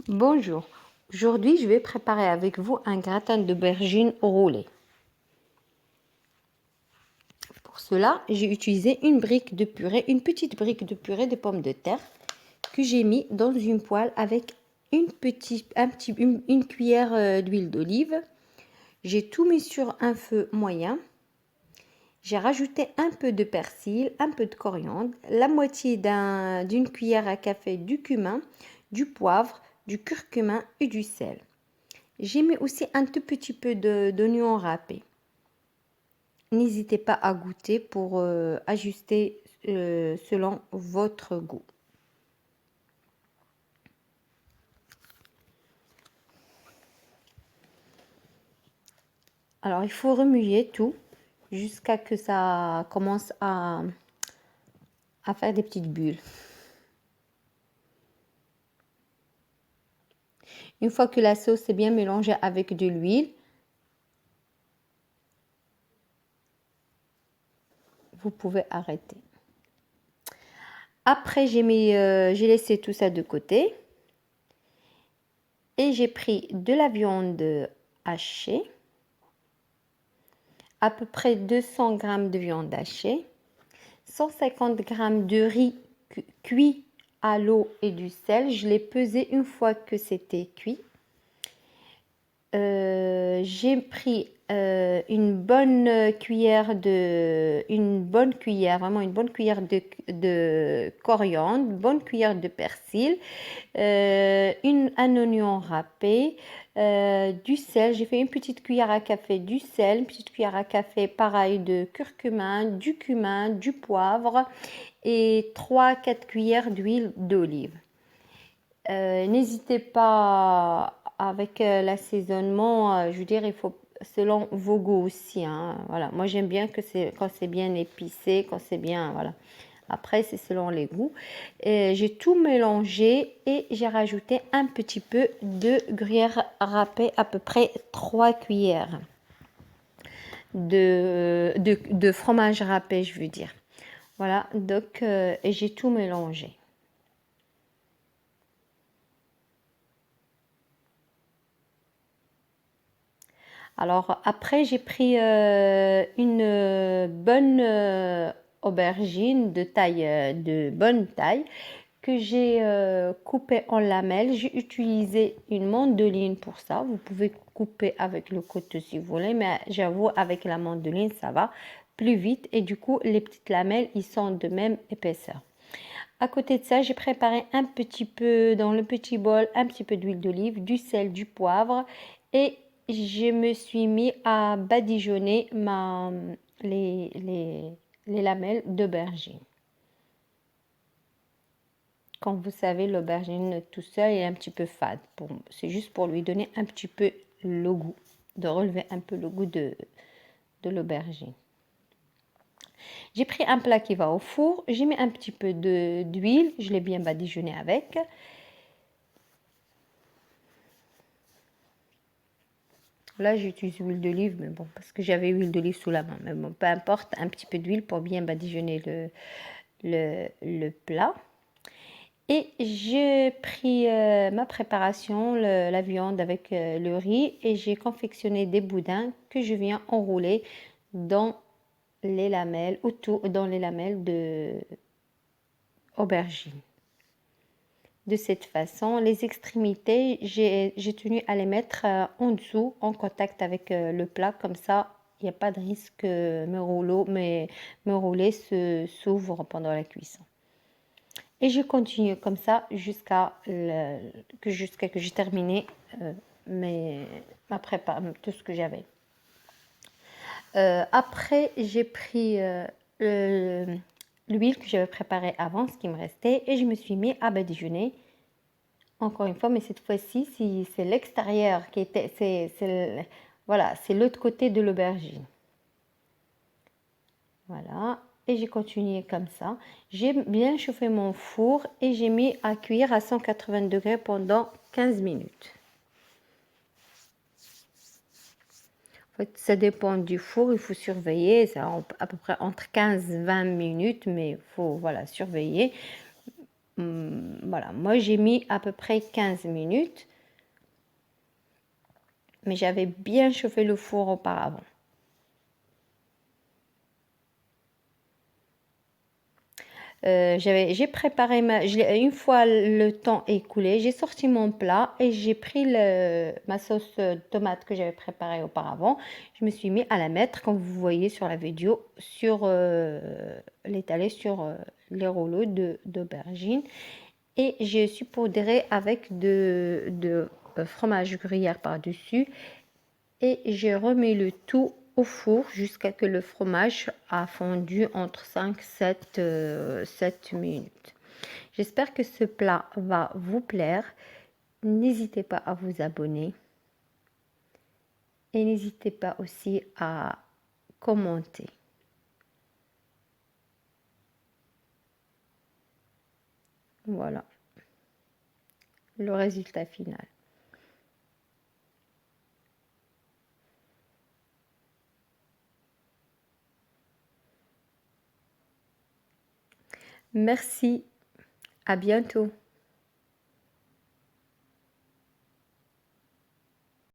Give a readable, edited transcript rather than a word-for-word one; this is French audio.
Bonjour, aujourd'hui je vais préparer avec vous un gratin d'aubergine roulé. Pour cela, j'ai utilisé une petite brique de purée de pommes de terre que j'ai mis dans une poêle avec une cuillère d'huile d'olive. J'ai tout mis sur un feu moyen. J'ai rajouté un peu de persil, un peu de coriandre, la moitié d'une cuillère à café du cumin, du poivre, du curcuma et du sel. J'ai mis aussi un tout petit peu d'oignon râpé. N'hésitez pas à goûter pour ajuster selon votre goût. Alors, il faut remuer tout jusqu'à que ça commence à faire des petites bulles. Une fois que la sauce est bien mélangée avec de l'huile, vous pouvez arrêter. Après, j'ai laissé tout ça de côté et j'ai pris de la viande hachée, à peu près 200 g de viande hachée, 150 g de riz cuit à l'eau et du sel. Je l'ai pesé une fois que c'était cuit. J'ai pris une bonne cuillère, vraiment une bonne cuillère de coriandre, une bonne cuillère de persil, un oignon râpé, du sel. J'ai fait une petite cuillère à café du sel, une petite cuillère à café pareil de curcuma, du cumin, du poivre et 3-4 cuillères d'huile d'olive. N'hésitez pas avec l'assaisonnement, je veux dire, il faut selon vos goûts aussi, hein. Voilà, moi j'aime bien quand c'est bien épicé, quand c'est bien, voilà. Après, c'est selon les goûts. J'ai tout mélangé et j'ai rajouté un petit peu de gruyère râpée, à peu près 3 cuillères de fromage râpé, je veux dire. Voilà, donc, et j'ai tout mélangé. Alors après, j'ai pris une bonne aubergine de bonne taille que j'ai coupée en lamelles. J'ai utilisé une mandoline pour ça. Vous pouvez couper avec le couteau si vous voulez, mais j'avoue avec la mandoline ça va plus vite et du coup les petites lamelles ils sont de même épaisseur. À côté de ça, j'ai préparé un petit peu dans le petit bol, un petit peu d'huile d'olive, du sel, du poivre et je me suis mis à badigeonner les lamelles d'aubergine. Comme vous savez, l'aubergine tout seul est un petit peu fade. C'est juste pour lui donner un petit peu le goût, de relever un peu le goût de l'aubergine. J'ai pris un plat qui va au four, j'ai mis un petit peu d'huile, je l'ai bien badigeonné avec. Là, j'utilise l'huile d'olive, mais bon, parce que j'avais l'huile d'olive sous la main. Mais bon, peu importe, un petit peu d'huile pour bien badigeonner le plat. Et j'ai pris ma préparation, la viande avec le riz, et j'ai confectionné des boudins que je viens enrouler dans les lamelles, dans les lamelles de aubergine. De cette façon, les extrémités, j'ai tenu à les mettre en dessous, en contact avec le plat, comme ça, il n'y a pas de risque que mes roulés s'ouvrent pendant la cuisson. Et je continue comme ça jusqu'à que j'ai terminé tout ce que j'avais. Après, j'ai pris l'huile que j'avais préparée avant, ce qui me restait, et je me suis mis à badigeonner. Encore une fois, mais cette fois-ci, c'est l'extérieur qui était, voilà, c'est l'autre côté de l'aubergine. Voilà, et j'ai continué comme ça. J'ai bien chauffé mon four et j'ai mis à cuire à 180 degrés pendant 15 minutes. En fait, ça dépend du four, il faut surveiller, ça à peu près entre 15 et 20 minutes, mais il faut voilà, surveiller. Voilà, moi j'ai mis à peu près 15 minutes, mais j'avais bien chauffé le four auparavant. J'ai préparé une fois le temps écoulé, j'ai sorti mon plat et j'ai pris ma sauce tomate que j'avais préparée auparavant. Je me suis mis à la mettre, comme vous voyez sur la vidéo, sur l'étaler sur les rouleaux d'aubergine. Et j'ai saupoudré avec de fromage gruyère par-dessus. Et j'ai remis le tout au four jusqu'à ce que le fromage a fondu entre 5 et 7 minutes. J'espère que ce plat va vous plaire. N'hésitez pas à vous abonner et n'hésitez pas aussi à commenter. Voilà le résultat final. Merci, à bientôt.